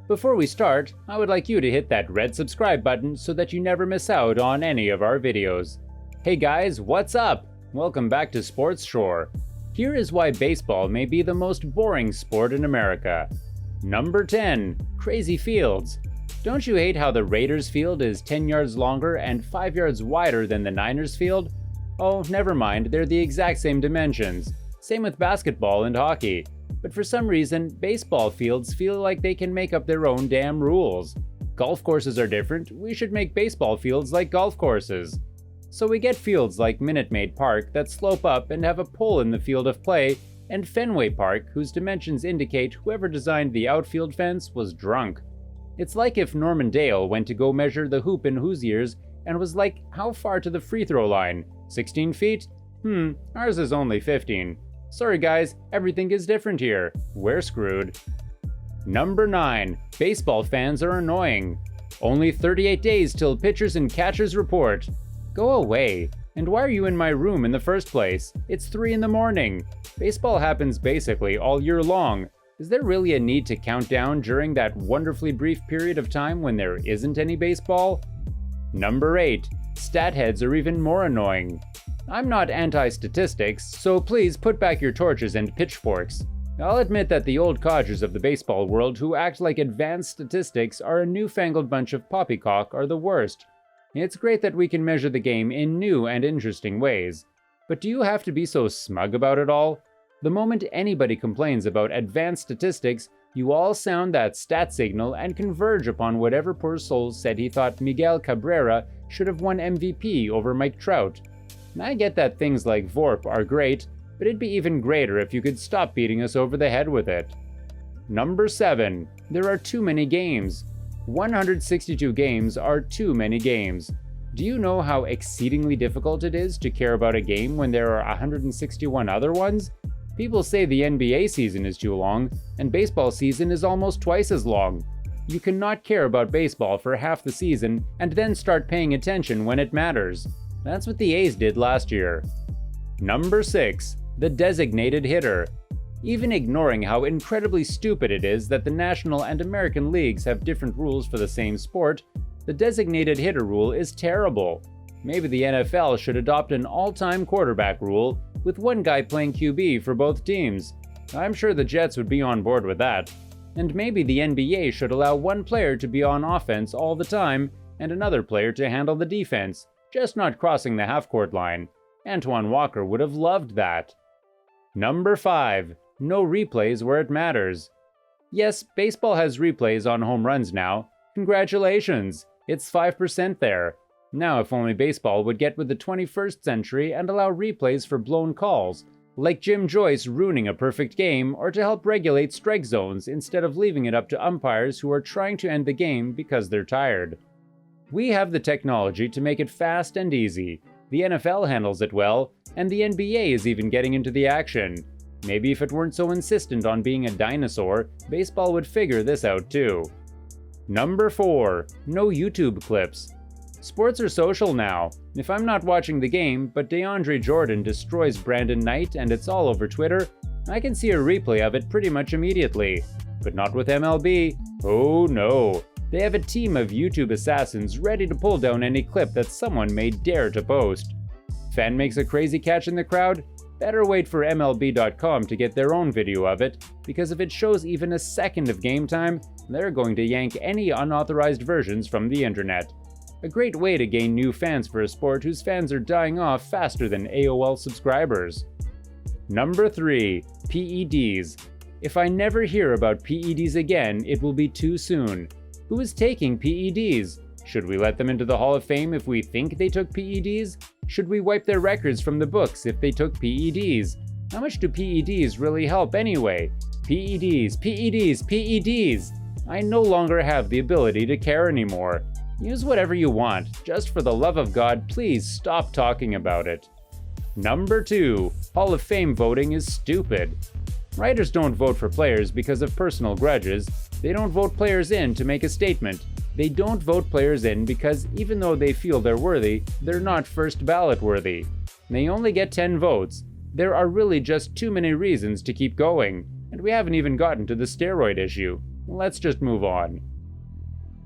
Before we start, I would like you to hit that red subscribe button so that you never miss out on any of our videos. Hey guys, what's up? Welcome back to Sports Shore. Here is why baseball may be the most boring sport in America. Number 10. Crazy fields. Don't you hate how the Raiders field is 10 yards longer and 5 yards wider than the Niners field? Oh, never mind, they're the exact same dimensions. Same with basketball and hockey. But for some reason, baseball fields feel like they can make up their own damn rules. Golf courses are different, we should make baseball fields like golf courses. So we get fields like Minute Maid Park that slope up and have a pole in the field of play, and Fenway Park whose dimensions indicate whoever designed the outfield fence was drunk. It's like if Norman Dale went to go measure the hoop in Hoosiers and was like, how far to the free throw line? 16 feet? Ours is only 15. Sorry guys, everything is different here. We're screwed. Number 9. Baseball fans are annoying. Only 38 days till pitchers and catchers report. Go away. And why are you in my room in the first place? It's 3 in the morning. Baseball happens basically all year long. Is there really a need to count down during that wonderfully brief period of time when there isn't any baseball? Number 8. Stat heads are even more annoying. I'm not anti-statistics, so please put back your torches and pitchforks. I'll admit that the old codgers of the baseball world who act like advanced statistics are a newfangled bunch of poppycock are the worst. It's great that we can measure the game in new and interesting ways. But do you have to be so smug about it all? The moment anybody complains about advanced statistics, you all sound that stat signal and converge upon whatever poor soul said he thought Miguel Cabrera should have won MVP over Mike Trout. I get that things like VORP are great, but it'd be even greater if you could stop beating us over the head with it. Number 7. There are too many games. 162 games are too many games. Do you know how exceedingly difficult it is to care about a game when there are 161 other ones? People say the NBA season is too long, and baseball season is almost twice as long. You cannot care about baseball for half the season and then start paying attention when it matters. That's what the A's did last year. Number 6. The designated hitter. Even ignoring how incredibly stupid it is that the National and American leagues have different rules for the same sport, the designated hitter rule is terrible. Maybe the NFL should adopt an all-time quarterback rule, with one guy playing QB for both teams. I'm sure the Jets would be on board with that. And maybe the NBA should allow one player to be on offense all the time, and another player to handle the defense, just not crossing the half-court line. Antoine Walker would have loved that. Number 5. No replays where it matters. Yes, baseball has replays on home runs now. Congratulations! It's 5% there. Now if only baseball would get with the 21st century and allow replays for blown calls, like Jim Joyce ruining a perfect game, or to help regulate strike zones instead of leaving it up to umpires who are trying to end the game because they're tired. We have the technology to make it fast and easy. The NFL handles it well, and the NBA is even getting into the action. Maybe if it weren't so insistent on being a dinosaur, baseball would figure this out too. Number 4. No YouTube clips. Sports are social now. If I'm not watching the game, but DeAndre Jordan destroys Brandon Knight and it's all over Twitter, I can see a replay of it pretty much immediately. But not with MLB. Oh no. They have a team of YouTube assassins ready to pull down any clip that someone may dare to post. Fan makes a crazy catch in the crowd? Better wait for MLB.com to get their own video of it, because if it shows even a second of game time, they're going to yank any unauthorized versions from the internet. A great way to gain new fans for a sport whose fans are dying off faster than AOL subscribers. Number 3. PEDs. If I never hear about PEDs again, it will be too soon. Who is taking PEDs? Should we let them into the Hall of Fame if we think they took PEDs? Should we wipe their records from the books if they took PEDs? How much do PEDs really help anyway? PEDs, PEDs, PEDs! I no longer have the ability to care anymore. Use whatever you want. Just for the love of God, please stop talking about it. Number 2. Hall of Fame voting is stupid. Writers don't vote for players because of personal grudges. They don't vote players in to make a statement. They don't vote players in because even though they feel they're worthy, they're not first ballot worthy. They only get 10 votes. There are really just too many reasons to keep going, and we haven't even gotten to the steroid issue. let's just move on.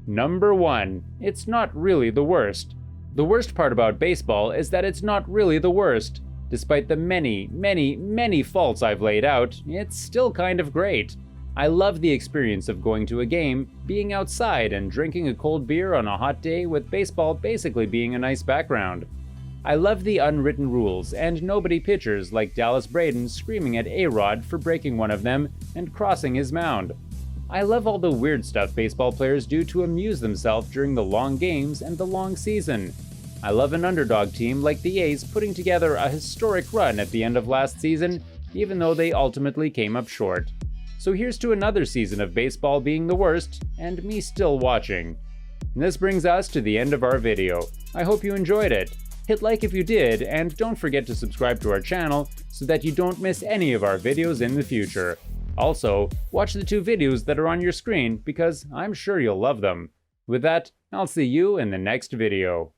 Number 1. It's not really the worst. The worst part about baseball is that it's not really the worst. Despite the many faults I've laid out, it's still kind of great. I love the experience of going to a game, being outside and drinking a cold beer on a hot day with baseball basically being a nice background. I love the unwritten rules and nobody pitchers like Dallas Braden screaming at A-Rod for breaking one of them and crossing his mound. I love all the weird stuff baseball players do to amuse themselves during the long games and the long season. I love an underdog team like the A's putting together a historic run at the end of last season, even though they ultimately came up short. So here's to another season of baseball being the worst, and me still watching. And this brings us to the end of our video. I hope you enjoyed it. Hit like if you did, and don't forget to subscribe to our channel so that you don't miss any of our videos in the future. Also, watch the 2 videos that are on your screen because I'm sure you'll love them. With that, I'll see you in the next video.